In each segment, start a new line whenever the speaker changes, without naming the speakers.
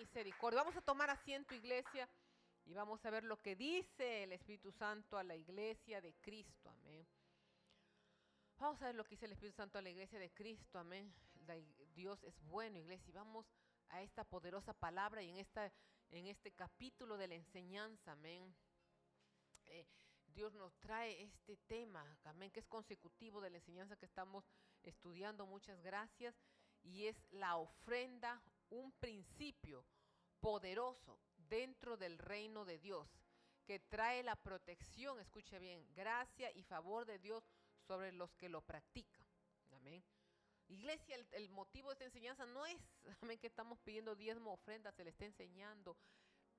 misericordia. Vamos a tomar asiento, iglesia, y vamos a ver lo que dice el Espíritu Santo a la iglesia de Cristo. Amén. Vamos a ver lo que dice el Espíritu Santo a la iglesia de Cristo. Amén. Dios es bueno, iglesia. Y vamos a esta poderosa palabra y en este capítulo de la enseñanza. Amén. Dios nos trae este tema, amén, que es consecutivo de la enseñanza que estamos estudiando. Muchas gracias. Y es la ofrenda, un principio poderoso dentro del reino de Dios, que trae la protección, escuche bien, gracia y favor de Dios sobre los que lo practican. Amén. Iglesia, el motivo de esta enseñanza no es, amén, que estamos pidiendo diezmo, ofrenda, se le está enseñando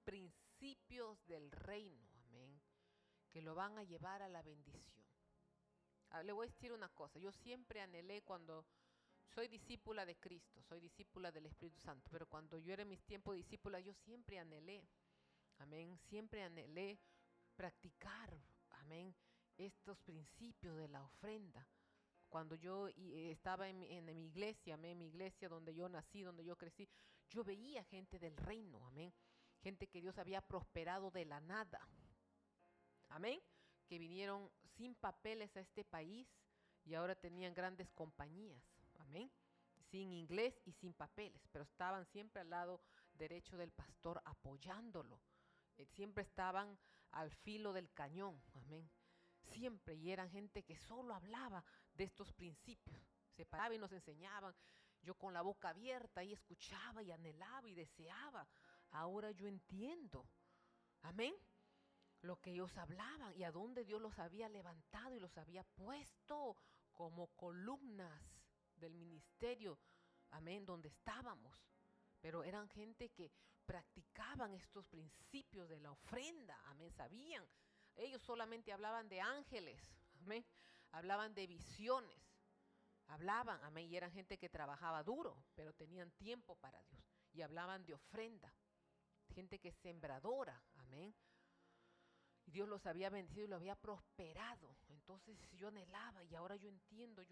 principios del reino, amén, que lo van a llevar a la bendición. Le voy a decir una cosa, yo siempre anhelé cuando soy discípula de Cristo, soy discípula del Espíritu Santo, pero cuando yo era en mis tiempos discípula, yo siempre anhelé, amén, siempre anhelé practicar, amén, estos principios de la ofrenda. Cuando yo estaba en mi iglesia, amén, mi iglesia donde yo nací, donde yo crecí, yo veía gente del reino, amén, gente que Dios había prosperado de la nada, amén, que vinieron sin papeles a este país y ahora tenían grandes compañías, amén, sin inglés y sin papeles, pero estaban siempre al lado derecho del pastor apoyándolo, siempre estaban al filo del cañón, amén, siempre, y eran gente que solo hablaba de estos principios, se paraban y nos enseñaban. Yo con la boca abierta y escuchaba y anhelaba y deseaba. Ahora yo entiendo, amén, lo que ellos hablaban y a dónde Dios los había levantado y los había puesto como columnas del ministerio, amén, donde estábamos. Pero eran gente que practicaban estos principios de la ofrenda, amén, sabían. Ellos solamente hablaban de ángeles, amén, hablaban de visiones, hablaban, amén, y eran gente que trabajaba duro, pero tenían tiempo para Dios y hablaban de ofrenda, gente que es sembradora, amén. Y Dios los había bendecido y los había prosperado. Entonces yo anhelaba y ahora yo entiendo,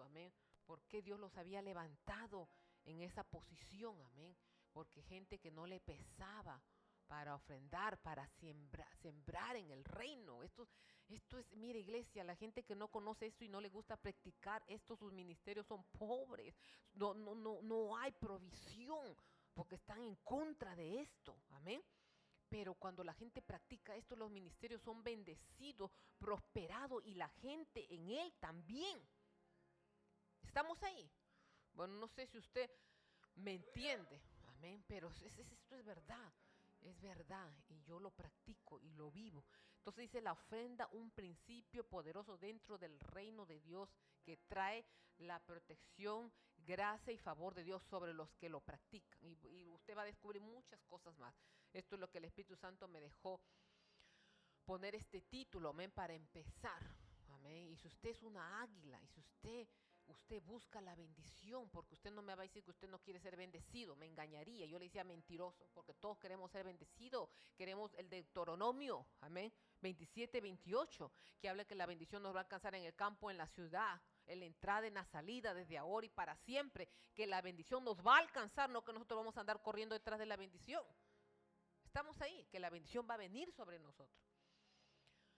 amén, por qué Dios los había levantado en esa posición, amén. Porque gente que no le pesaba para ofrendar, para sembrar en el reino. Esto es, mire iglesia, la gente que no conoce esto y no le gusta practicar esto, sus ministerios son pobres. No hay provisión porque están en contra de esto, amén. Pero cuando la gente practica esto, los ministerios son bendecidos, prosperados y la gente en él también. ¿Estamos ahí? Bueno, no sé si usted me entiende, amén, pero esto es verdad y yo lo practico y lo vivo. Entonces dice la ofrenda, un principio poderoso dentro del reino de Dios que trae la protección, gracia y favor de Dios sobre los que lo practican. Y usted va a descubrir muchas cosas más. Esto es lo que el Espíritu Santo me dejó poner este título, amén, para empezar, amén. Y si usted es una águila y si usted busca la bendición, porque usted no me va a decir que usted no quiere ser bendecido, me engañaría, yo le decía mentiroso, porque todos queremos ser bendecidos, queremos el Deuteronomio, amén, 27, 28, que habla que la bendición nos va a alcanzar en el campo, en la ciudad, en la entrada, en la salida, desde ahora y para siempre, que la bendición nos va a alcanzar, no que nosotros vamos a andar corriendo detrás de la bendición. Estamos ahí, que la bendición va a venir sobre nosotros.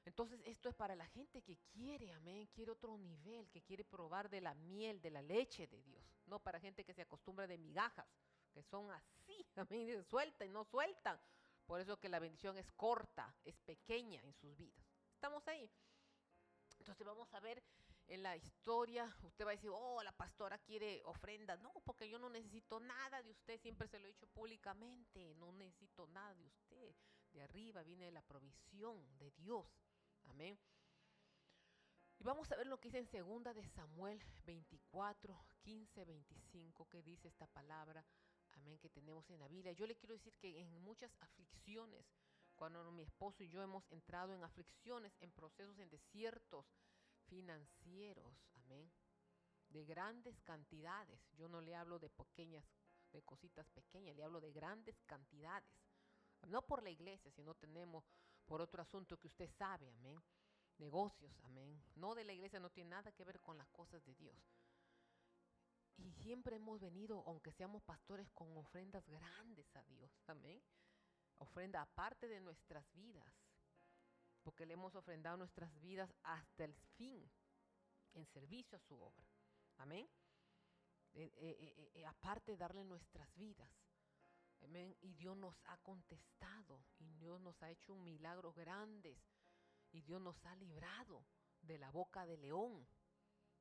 Entonces esto es para la gente que quiere, amén, quiere otro nivel, que quiere probar de la miel, de la leche de Dios. No para gente que se acostumbra de migajas, que son así, amén, sueltan y no sueltan. Por eso que la bendición es corta, es pequeña en sus vidas. ¿Estamos ahí? Entonces vamos a ver en la historia, usted va a decir, oh, la pastora quiere ofrenda. No, porque yo no necesito nada de usted, siempre se lo he dicho públicamente, no necesito nada de usted. De arriba viene la provisión de Dios. Amén. Y vamos a ver lo que dice en 2 de Samuel 24, 15, 25, que dice esta palabra, amén, que tenemos en la Biblia. Yo le quiero decir que en muchas aflicciones, cuando mi esposo y yo hemos entrado en aflicciones, en procesos, en desiertos financieros, amén, de grandes cantidades. Yo no le hablo de pequeñas, de cositas pequeñas, le hablo de grandes cantidades. No por la iglesia, sino tenemos por otro asunto que usted sabe, amén. Negocios, amén. No de la iglesia, no tiene nada que ver con las cosas de Dios. Y siempre hemos venido, aunque seamos pastores, con ofrendas grandes a Dios. Amén. Ofrenda aparte de nuestras vidas, porque le hemos ofrendado nuestras vidas hasta el fin, en servicio a su obra. Amén. Aparte de darle nuestras vidas. Amén. Y Dios nos ha contestado, y Dios nos ha hecho un milagro grandes, y Dios nos ha librado de la boca del león,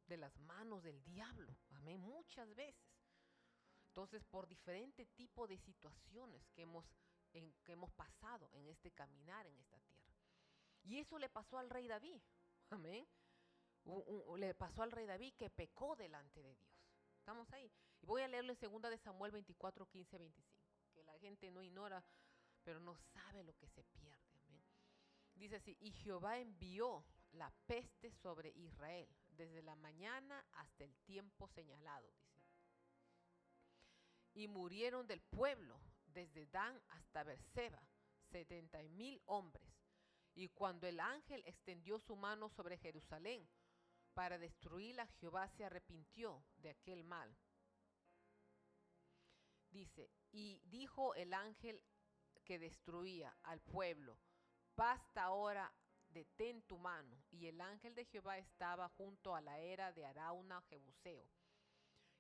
de las manos del diablo. Amén. Muchas veces. Entonces, por diferente tipo de situaciones que hemos pasado en este caminar en esta tierra. Y eso le pasó al rey David. Amén. Le pasó al rey David, que pecó delante de Dios. Estamos ahí. Y voy a leerle 2 de Samuel 24, 15, 25. Que la gente no ignora, pero no sabe lo que se pierde. Amén. Dice así: y Jehová envió la peste sobre Israel desde la mañana hasta el tiempo señalado, dice. Y murieron del pueblo desde Dan hasta Beerseba 70,000 hombres. Y cuando el ángel extendió su mano sobre Jerusalén para destruirla, Jehová se arrepintió de aquel mal. Dice: y dijo el ángel que destruía al pueblo: basta ahora, detén tu mano. Y el ángel de Jehová estaba junto a la era de Arauna Jebuseo.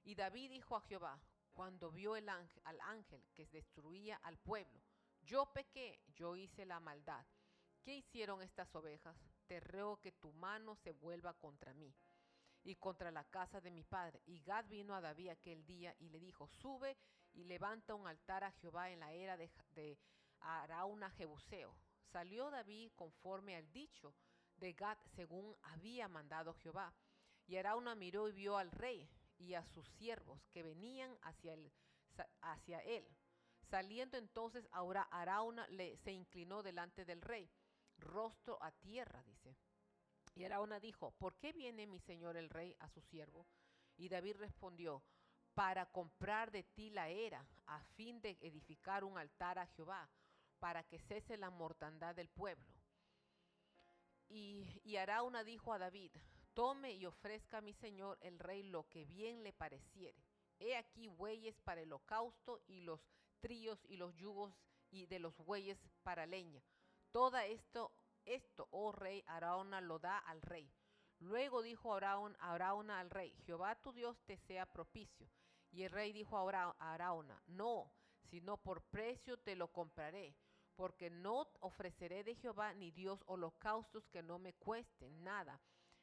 Y David dijo a Jehová, cuando vio al ángel que destruía al pueblo: yo pequé, yo hice la maldad. ¿Qué hicieron estas ovejas? Te ruego que tu mano se vuelva contra mí y contra la casa de mi padre. Y Gad vino a David aquel día y le dijo: sube y levanta un altar a Jehová en la era de Arauna Jebuseo. Salió David conforme al dicho de Gad, según había mandado Jehová. Y Arauna miró y vio al rey y a sus siervos que venían hacia él. Saliendo entonces Arauna se inclinó delante del rey, rostro a tierra, dice. Y Arauna dijo: ¿por qué viene mi señor el rey a su siervo? Y David respondió: para comprar de ti la era, a fin de edificar un altar a Jehová, para que cese la mortandad del pueblo. Y Arauna dijo a David: tome y ofrezca a mi señor el rey lo que bien le pareciere. He aquí bueyes para el holocausto, y los trillos y los yugos y de los bueyes para leña. Todo esto, oh rey, Arauna lo da al rey. Luego dijo Arauna al rey: Jehová tu Dios te sea propicio. Y el rey dijo a Arauna: no, sino por precio te lo compraré, porque no ofreceré de Jehová ni Dios holocaustos que no me cuesten nada.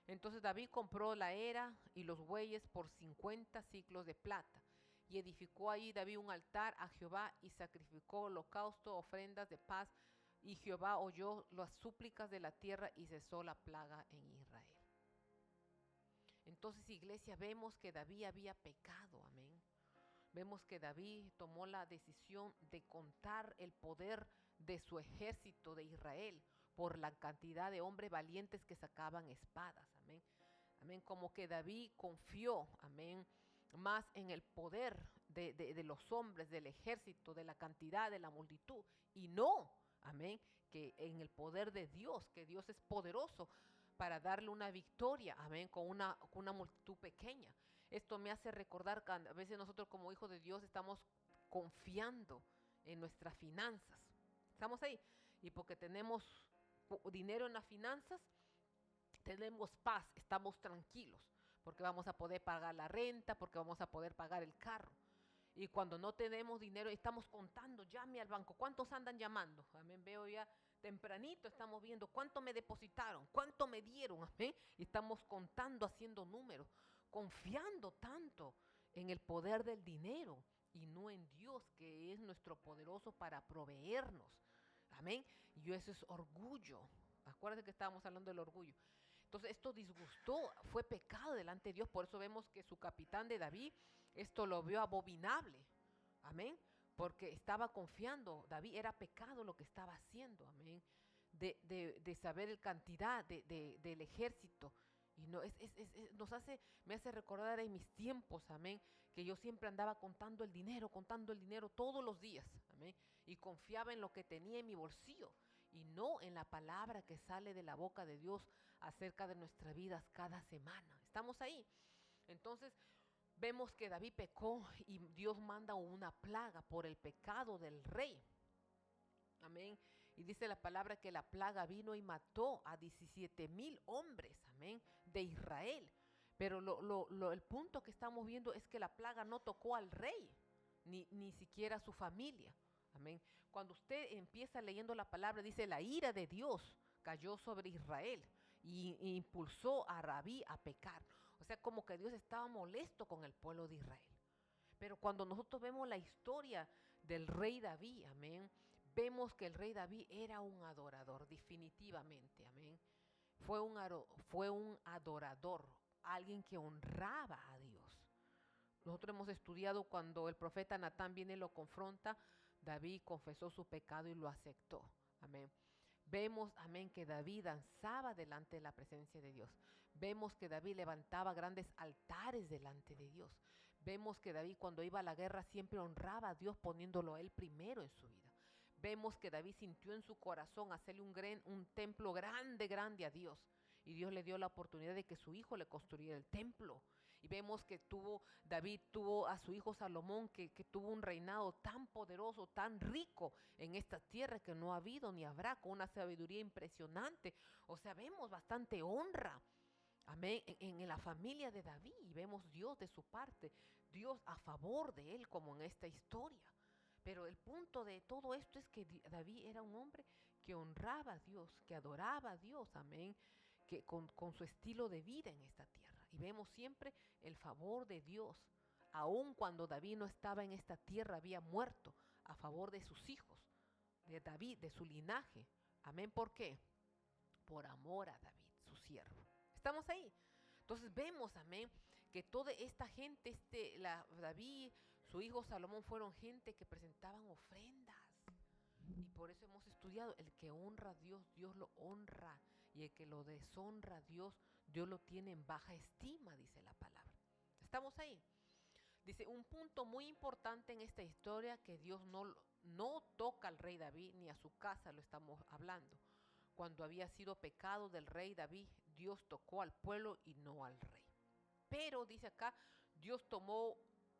Entonces David compró la era y los bueyes por 50 siclos de plata. Y edificó allí David un altar a Jehová y sacrificó holocausto, ofrendas de paz. Y Jehová oyó las súplicas de la tierra y cesó la plaga en Israel. Entonces, iglesia, vemos que David había pecado, amén. Vemos que David tomó la decisión de contar el poder de su ejército de Israel por la cantidad de hombres valientes que sacaban espadas, amén. Amén, como que David confió, amén, más en el poder de los hombres, del ejército, de la cantidad, de la multitud, y no, amén, que en el poder de Dios, que Dios es poderoso para darle una victoria, amén, con una multitud pequeña. Esto me hace recordar que a veces nosotros como hijos de Dios estamos confiando en nuestras finanzas. Estamos ahí. Y porque tenemos dinero en las finanzas, tenemos paz, estamos tranquilos, porque vamos a poder pagar la renta, porque vamos a poder pagar el carro. Y cuando no tenemos dinero, estamos contando: llame al banco, ¿cuántos andan llamando? Amén, veo ya tempranito, estamos viendo cuánto me depositaron, cuánto me dieron, amén. Y estamos contando, haciendo números, confiando tanto en el poder del dinero y no en Dios, que es nuestro poderoso para proveernos. Amén. Y eso es orgullo. Acuérdense que estábamos hablando del orgullo. Entonces esto disgustó, fue pecado delante de Dios. Por eso vemos que su capitán de David esto lo vio abominable. Amén. Porque estaba confiando, David era pecado lo que estaba haciendo. Amén. De saber la cantidad del ejército. Y no, me hace recordar en mis tiempos, amén, que yo siempre andaba contando el dinero todos los días, amén, y confiaba en lo que tenía en mi bolsillo y no en la palabra que sale de la boca de Dios acerca de nuestras vidas cada semana. Estamos ahí. Entonces, vemos que David pecó y Dios manda una plaga por el pecado del rey. Amén. Y dice la palabra que la plaga vino y mató a 17,000 hombres, amén, de Israel. Pero el punto que estamos viendo es que la plaga no tocó al rey, ni siquiera a su familia. Amén. Cuando usted empieza leyendo la palabra, dice la ira de Dios cayó sobre Israel y impulsó a David a pecar. O sea, como que Dios estaba molesto con el pueblo de Israel. Pero cuando nosotros vemos la historia del rey David, amén, vemos que el rey David era un adorador, definitivamente, amén. Fue un adorador, alguien que honraba a Dios. Nosotros hemos estudiado cuando el profeta Natán viene y lo confronta, David confesó su pecado y lo aceptó, amén. Vemos, amén, que David danzaba delante de la presencia de Dios. Vemos que David levantaba grandes altares delante de Dios. Vemos que David cuando iba a la guerra siempre honraba a Dios poniéndolo a él primero en su vida. Vemos que David sintió en su corazón hacerle un templo grande, grande a Dios. Y Dios le dio la oportunidad de que su hijo le construyera el templo. Y vemos que David tuvo a su hijo Salomón, que tuvo un reinado tan poderoso, tan rico en esta tierra que no ha habido ni habrá, con una sabiduría impresionante. O sea, vemos bastante honra, amén, en la familia de David. Y vemos Dios de su parte, Dios a favor de él, como en esta historia. Pero el punto de todo esto es que David era un hombre que honraba a Dios, que adoraba a Dios, amén, que con su estilo de vida en esta tierra. Y vemos siempre el favor de Dios, aun cuando David no estaba en esta tierra, había muerto a favor de sus hijos, de David, de su linaje. Amén, ¿por qué? Por amor a David, su siervo. ¿Estamos ahí? Entonces vemos, amén, que toda esta gente, David, su hijo Salomón, fueron gente que presentaban ofrendas. Y por eso hemos estudiado, el que honra a Dios, Dios lo honra. Y el que lo deshonra a Dios, Dios lo tiene en baja estima, dice la palabra. ¿Estamos ahí? Dice, un punto muy importante en esta historia, que Dios no toca al rey David, ni a su casa lo estamos hablando. Cuando había sido pecado del rey David, Dios tocó al pueblo y no al rey. Pero dice acá, Dios tomó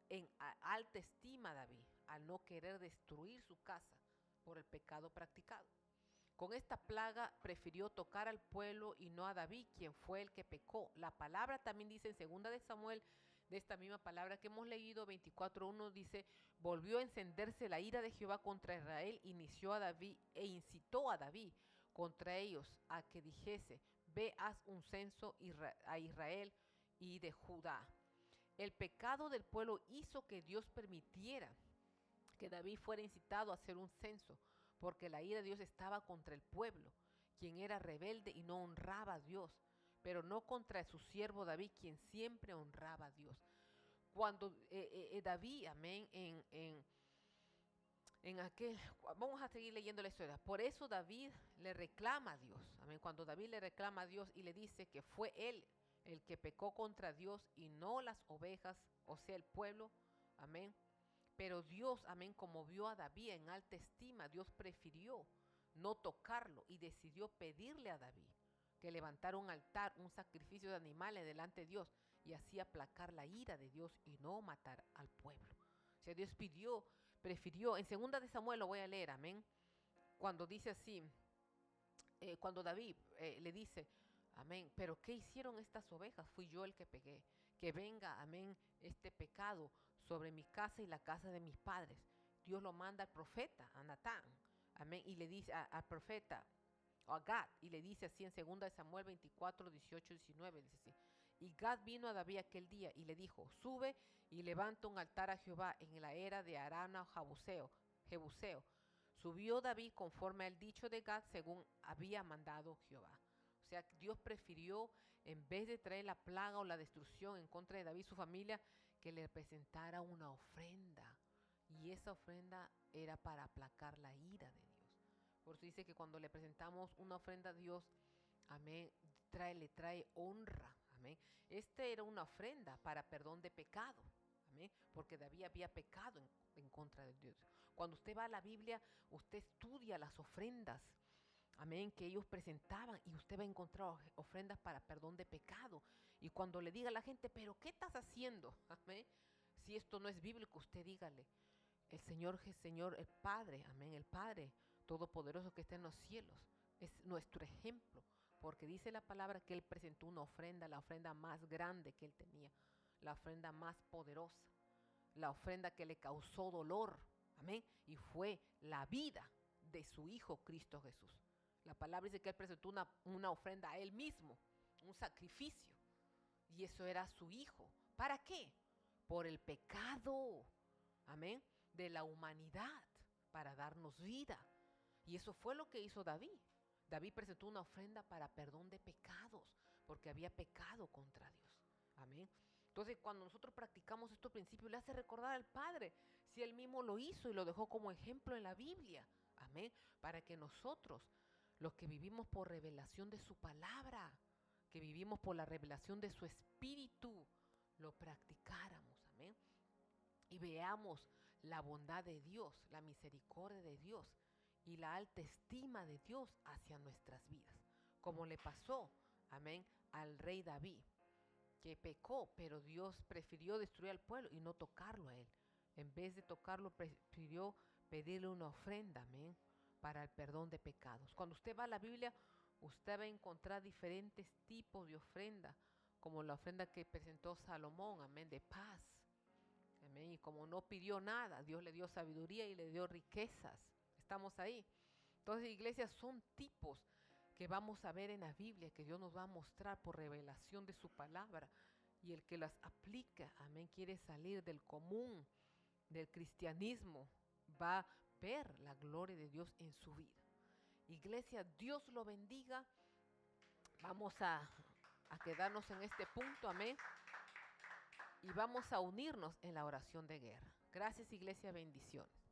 en alta estima a David al no querer destruir su casa por el pecado practicado. Con esta plaga prefirió tocar al pueblo y no a David, quien fue el que pecó. La palabra también dice en 2 de Samuel, de esta misma palabra que hemos leído, 24:1, dice, volvió a encenderse la ira de Jehová contra Israel, inició a David e incitó a David contra ellos a que dijese, ve, haz un censo a Israel y de Judá. El pecado del pueblo hizo que Dios permitiera que David fuera incitado a hacer un censo, porque la ira de Dios estaba contra el pueblo, quien era rebelde y no honraba a Dios, pero no contra su siervo David, quien siempre honraba a Dios. Cuando David, amén, en aquel, vamos a seguir leyendo la historia. Por eso David le reclama a Dios, amén. Cuando David le reclama a Dios y le dice que fue él el que pecó contra Dios y no las ovejas, o sea, el pueblo, amén. Pero Dios, amén, como vio a David en alta estima, Dios prefirió no tocarlo y decidió pedirle a David que levantara un altar, un sacrificio de animales delante de Dios y así aplacar la ira de Dios y no matar al pueblo. O sea, Dios prefirió, en 2 de Samuel lo voy a leer, amén, cuando dice así, cuando David le dice, amén, pero ¿qué hicieron estas ovejas? Fui yo el que pegué. Que venga, amén, este pecado sobre mi casa y la casa de mis padres. Dios lo manda al profeta, a Natán, amén, y le dice al profeta, o a Gad, y le dice así en 2 de Samuel 24, 18, 19, dice así. Y Gad vino a David aquel día y le dijo, sube y levanta un altar a Jehová en la era de Arana Jebuseo. Subió David conforme al dicho de Gad, según había mandado Jehová. O sea, Dios prefirió, en vez de traer la plaga o la destrucción en contra de David y su familia, que le presentara una ofrenda. Y esa ofrenda era para aplacar la ira de Dios. Por eso dice que cuando le presentamos una ofrenda a Dios, amén, le trae honra. Amén. Era una ofrenda para perdón de pecado. Amén. Porque David había pecado en contra de Dios. Cuando usted va a la Biblia, usted estudia las ofrendas, amén, que ellos presentaban, y usted va a encontrar ofrendas para perdón de pecado. Y cuando le diga a la gente, pero ¿qué estás haciendo? Amén. Si esto no es bíblico, usted dígale, el Señor, el Padre, amén, el Padre Todopoderoso que está en los cielos, es nuestro ejemplo, porque dice la palabra que Él presentó una ofrenda, la ofrenda más grande que Él tenía, la ofrenda más poderosa, la ofrenda que le causó dolor, amén, y fue la vida de su Hijo Cristo Jesús. La palabra dice que Él presentó una ofrenda a Él mismo, un sacrificio, y eso era su Hijo. ¿Para qué? Por el pecado, amén, de la humanidad, para darnos vida. Y eso fue lo que hizo David. David presentó una ofrenda para perdón de pecados, porque había pecado contra Dios. Amén. Entonces, cuando nosotros practicamos estos principios, le hace recordar al Padre, si Él mismo lo hizo y lo dejó como ejemplo en la Biblia. Amén. Para que nosotros, los que vivimos por revelación de su palabra, que vivimos por la revelación de su Espíritu, lo practicáramos. Amén. Y veamos la bondad de Dios, la misericordia de Dios y la alta estima de Dios hacia nuestras vidas. Como le pasó, amén, al rey David, que pecó, pero Dios prefirió destruir al pueblo y no tocarlo a él. En vez de tocarlo, prefirió pedirle una ofrenda, amén, para el perdón de pecados. Cuando usted va a la Biblia, usted va a encontrar diferentes tipos de ofrenda, como la ofrenda que presentó Salomón, amén, de paz. Amén. Y como no pidió nada, Dios le dio sabiduría y le dio riquezas. Estamos ahí. Entonces, iglesias, son tipos que vamos a ver en la Biblia, que Dios nos va a mostrar por revelación de su palabra. Y el que las aplica, amén, quiere salir del común, del cristianismo, va a ver la gloria de Dios en su vida. Iglesia, Dios lo bendiga. Vamos a quedarnos en este punto, amén. Y vamos a unirnos en la oración de guerra. Gracias, iglesia, bendiciones.